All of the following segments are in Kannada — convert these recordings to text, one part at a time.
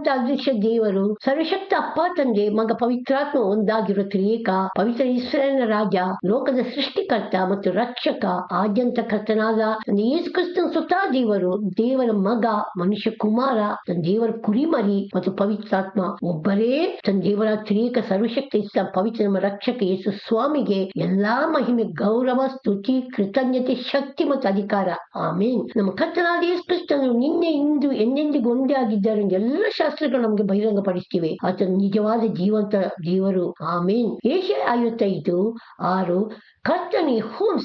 ಅನಂತ ಅದೃಶ್ಯ ದೇವರು, ಸರ್ವಶಕ್ತ ಅಪ್ಪ ತಂದೆ ಮಗ ಪವಿತ್ರಾತ್ಮ ಒಂದಾಗಿರೋ ತ್ರಿಯೇಕ ಪವಿತ್ರ ಇಸ್ರಾಯೇಲಿನ ರಾಜ, ಲೋಕದ ಸೃಷ್ಟಿಕರ್ತ ಮತ್ತು ರಕ್ಷಕ, ಆದ್ಯಂತ ಕರ್ತನಾದ ಯೇಸು ಕ್ರಿಸ್ತನ ಸ್ವತಃ ದೇವರು, ದೇವರ ಮಗ, ಮನುಷ್ಯ ಕುಮಾರ, ತನ್ನ ದೇವರ ಕುರಿಮರಿ ಮತ್ತು ಪವಿತ್ರಾತ್ಮ ಒಬ್ಬರೇ. ತನ್ನ ದೇವರ ತ್ರಿಯೇಕ ಸರ್ವಶಕ್ತ ಇಷ್ಟ ಪವಿತ್ರ ನಮ್ಮ ರಕ್ಷಕ ಯೇಸು ಸ್ವಾಮಿಗೆ ಎಲ್ಲಾ ಮಹಿಮೆ, ಗೌರವ, ಸ್ತುತಿ, ಕೃತಜ್ಞತೆ, ಶಕ್ತಿ ಮತ್ತು ಅಧಿಕಾರ. ಆಮೇನ್. ನಮ್ಮ ಕರ್ತನಾದ ಯೇಸು ಕ್ರಿಸ್ತನು ನಿನ್ನೆ, ಇಂದು, ಎಂದೆಂದಿಗೂ ಒಂದೇ ಆಗಿದ್ದಾರೆ ಎಂದು ಎಲ್ಲ ಶಾಸ್ತ್ರಗಳು ನಮಗೆ ಬಹಿರಂಗ ಪಡಿಸ್ತಿವೆ. ಆತನು ನಿಜವಾದ ಜೀವಂತ ದೇವರು. ಆಮೇನ್. ಏಷಯ 55:6 ಕರ್ತನಿ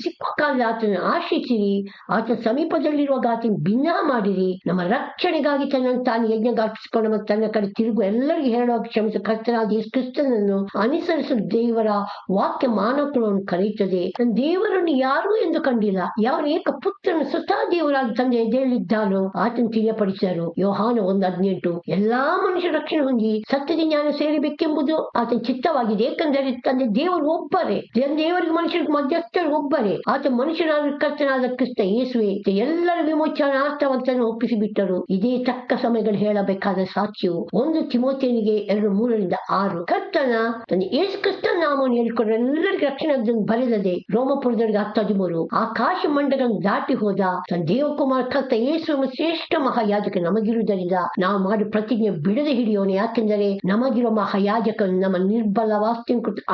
ಸಿಕ್ಕುವ ಕಾಲ ಆತನ ಆಶ್ರಯಿಸಿರಿ, ಆತನ ಸಮೀಪದಲ್ಲಿರುವಾಗ ಆತನ ಭಿನ್ನ ಮಾಡಿರಿ. ನಮ್ಮ ರಕ್ಷಣೆಗಾಗಿ ತನ್ನನ್ನು ತಾನು ಯಜ್ಞಗಾರ್ಪಿಸಿಕೊಂಡು ಮತ್ತು ತನ್ನ ಕಡೆ ತಿರುಗು ಎಲ್ಲರಿಗೂ ಹೇಳುವ ಕ್ಷಮಿಸ ಕರ್ತನಾದ ಯೇಸು ಕ್ರಿಸ್ತನನ್ನು ಅನುಸರಿಸಲು ದೇವರ ವಾಕ್ಯ ಮಾನವಗಳನ್ನು ಕರೆಯುತ್ತದೆ. ನನ್ನ ದೇವರನ್ನು ಯಾರು ಎಂದು ಕಂಡಿಲ್ಲ, ಯಾವ ಏಕ ಪುತ್ರನು ಸ್ವತಃ ದೇವರಾಗಿ ತಂದೆ ಎದೆಯಲ್ಲಿದ್ದಾನೋ ಆತನು ತಿಳಿಯಪಡಿಸಿದರು. ಯೋಹಾನ 1:18 ಎಲ್ಲಾ ಮನುಷ್ಯ ರಕ್ಷಣೆ ಹೊಂದಿ ಸತ್ಯದ ಜ್ಞಾನ ಸೇರಬೇಕೆಂಬುದು ಆತನ ಚಿತ್ತವಾಗಿದೆ. ಏಕೆಂದರೆ ತಂದೆ ದೇವರು ಒಬ್ಬರೇ, ದೇವರಿಗೆ ಮನುಷ್ಯರಿಗೆ ಮಧ್ಯಸ್ಥರು ಒಬ್ಬರೇ. ಆತ ಮನುಷ್ಯನಾದ ಕರ್ತನಾದ ಕ್ರಿಸ್ತ ಯೇಸುವೆ ಎಲ್ಲರ ವಿಮೋಚನಾರ್ಥವಂತನ್ನು ಒಪ್ಪಿಸಿಬಿಟ್ಟರು. ಇದೇ ತಕ್ಕ ಸಮಯಗಳು ಹೇಳಬೇಕಾದ ಸಾಕ್ಷ್ಯವು 1 ತಿಮೋಥೆಯನಿಗೆ 2:3-6 ಕರ್ತನ ತನ್ನ ಯೇಸು ಕ್ರಿಸ್ತನ ನಾಮವನ್ನು ಹೇಳಿಕೊಂಡ್ರೆ ಎಲ್ಲರಿಗೂ ರಕ್ಷಣೆ ಬರೆದದೆ. ರೋಮಪುರದವರಿಗೆ 10:13 ಆಕಾಶ ಮಂಡಗಳನ್ನು ದಾಟಿ ಹೋದ ತನ್ನ ದೇವಕುಮಾರ ಕರ್ತ ಯೇಸು ಶ್ರೇಷ್ಠ ಮಹಾಯಾಜಕ ನಮಗಿರುವುದರಿಂದ ನಾವು ಮಾಡಿ ಪ್ರತಿಜ್ಞೆ ಬಿಡದೆ ಹಿಡಿಯೋಣ. ಯಾಕೆಂದರೆ ನಮಗಿರುವ ಮಹಾಯಾಜಕನು ನಮ್ಮ ನಿರ್ಬಲ ವಾಸ್ತವ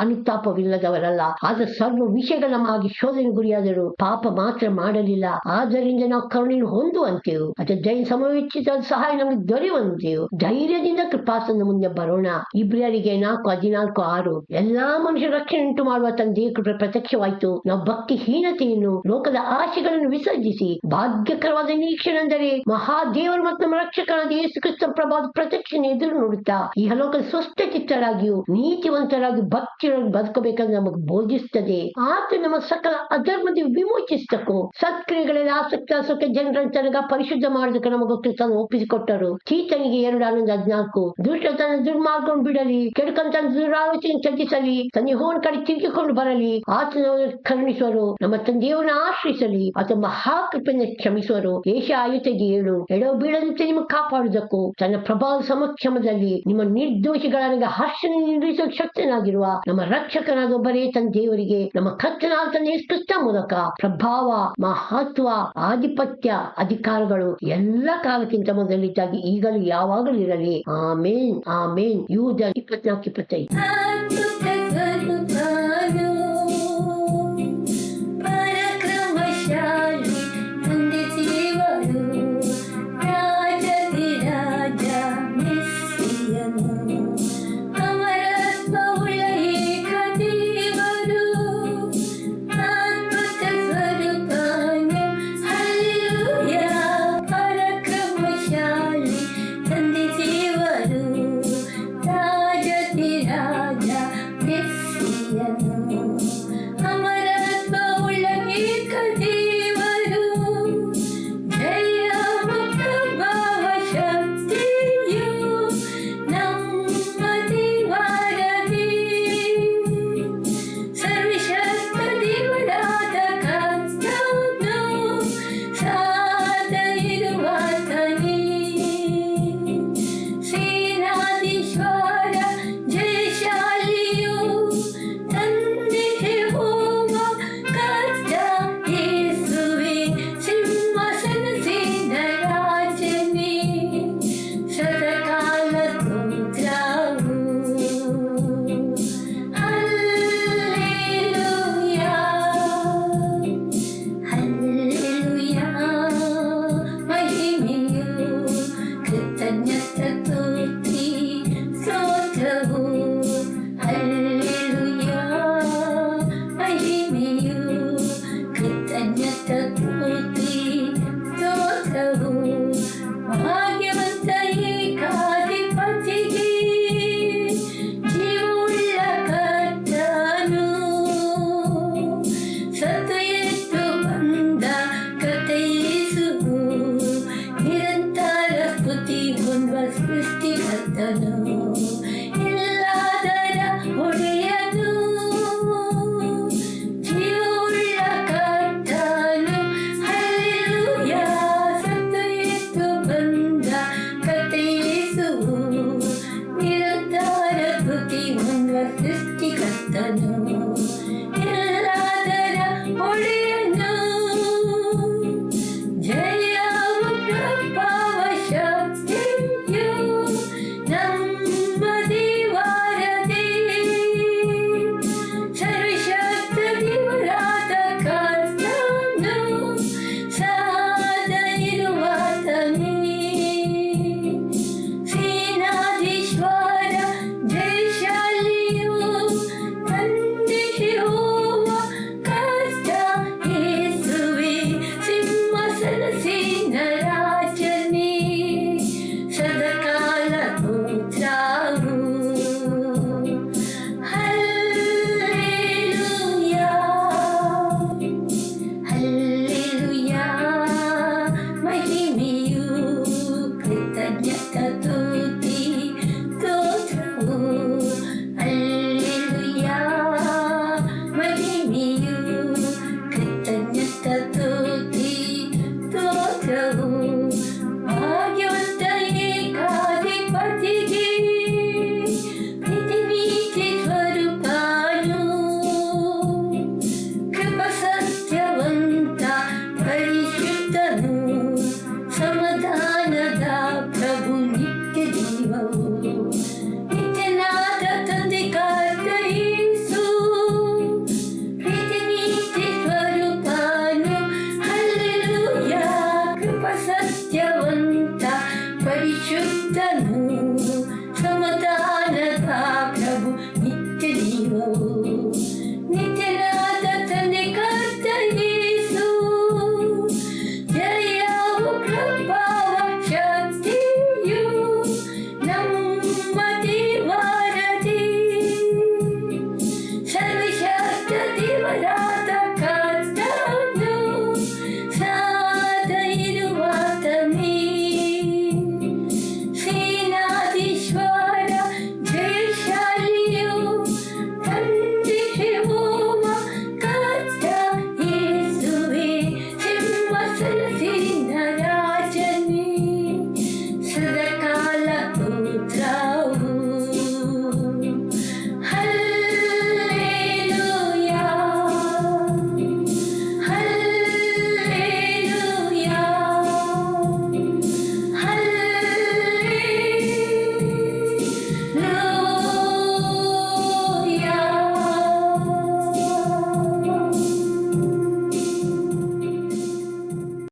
ಅನುತಾಪವಿಲ್ಲದವರಲ್ಲ. ಆದ ಸರ್ವ ವಿಷಯಗಳ ನಮಗೆ ಶೋಧನೆ ಗುರಿಯಾದರು, ಪಾಪ ಮಾತ್ರ ಮಾಡಲಿಲ್ಲ. ಆದ್ದರಿಂದ ನಾವು ಕರುಣೆಯನ್ನು ಹೊಂದುವಂತೆವು, ಅಥವಾ ದೈವ ಸಮಯೋಚಿತ ಸಹಾಯ ನಮಗೆ ದೊರೆಯುವಂತೆವು ಧೈರ್ಯದಿಂದ ಕೃಪಾಸನ ಮುಂದೆ ಬರೋಣ. ಇಬ್ರಿಯರಿಗೆ 4:14-6 ಎಲ್ಲಾ ಮನುಷ್ಯ ರಕ್ಷಣೆ ಉಂಟು ಮಾಡುವ ತನ್ನ ದೇವರ ಪ್ರತ್ಯಕ್ಷವಾಯಿತು. ನಾವು ಭಕ್ತಿಹೀನತೆಯನ್ನು, ಲೋಕದ ಆಶೆಗಳನ್ನು ವಿಸರ್ಜಿಸಿ ಭಾಗ್ಯಕರವಾದ ನಿರೀಕ್ಷೆ ಅಂದರೆ ಮಹಾದೇವರು ಮತ್ತು ನಮ್ಮ ರಕ್ಷಕನಾದ ಯೇಸು ಕ್ರಿಸ್ತ ಪ್ರಭಾವ ಪ್ರತ್ಯಕ್ಷನ ಎದುರು ನೋಡುತ್ತಾ ಇಹಲೋಕದ ಸ್ವಸ್ಥ ಚಿತ್ತರಾಗಿಯೂ ನೀತಿವಂತರಾಗಿ ಭಕ್ತಿಯೊಳಗೆ ಬದುಕಬೇಕಂದ್ರೆ ನಮಗೆ ಬೋಧಿಸುತ್ತದೆ. ಆತ ನಮ್ಮ ಸಕಲ ಅಧರ್ಮದ ವಿಮೋಚಿಸಕ್ಕೂ ಸತ್ಕ್ರಿಯೆಗಳಲ್ಲಿ ಆಸಕ್ತ ಜನರನ್ನು ತನಗ ಪರಿಶುದ್ಧ ಮಾಡೋದಕ್ಕೆ ನಮಗೆ ಕ್ರಿಸ್ತನ ಒಪ್ಪಿಸಿಕೊಟ್ಟರು. ತೀತನಿಗೆ 2:14 ದುಷ್ಟ ತನ್ನ ದುರ್ಮಾರ್ಗವನ್ನು ಬಿಡಲಿ, ಕೆಡುಕಂತ ದುರಾಲೋಚನೆ ತ್ಯಜಿಸಲಿ, ತನ್ನ ಯೆಹೋವನ ಕಡೆ ತಿರುಗಿಕೊಂಡು ಬರಲಿ. ಆತನ ಕರುಣಿಸುವರು, ನಮ್ಮ ತಂದೆಯವರನ್ನು ಆಶ್ರಯಿಸಲಿ, ಆತ ಮಹಾಕೃಪೆಯನ್ನು ಕ್ಷಮಿಸುವರು. ಏಷಯ 5:7 ಎಡವು ಬೀಳದಂತೆ ನಿಮಗೆ ಕಾಪಾಡುವುದಕ್ಕೂ ತನ್ನ ಪ್ರಭಾವ ಸಮಕ್ಷಮದಲ್ಲಿ ನಿಮ್ಮ ನಿರ್ದೋಷಿಗಳಿಗೆ ಹರ್ಷಣೆ ನಿರ್ವಹಿಸುವ ಶಕ್ತನಾಗಿರುವ ನಮ್ಮ ರಕ್ಷಕನಾದ ಒಬ್ಬರೇ ತನ್ನ ದೇವರಿಗೆ ನಮ್ಮ ಕರ್ತನಾದ ತನ್ನ ಯೇಸು ಕ್ರಿಸ್ತ ಮೂಲಕ ಪ್ರಭಾವ, ಮಹತ್ವ, ಆಧಿಪತ್ಯ, ಅಧಿಕಾರಗಳು ಎಲ್ಲ ಕಾಲಕ್ಕಿಂತ ಮೊದಲಿದ್ದಾಗಿ ಈಗಲೂ ಯಾವಾಗಲೂ ಇರಲಿ. ಆಮೇನ್ ಆಮೇನ್. ಯೂದ 24:25 ಸೃಷ್ಟಿಕರ್ತನು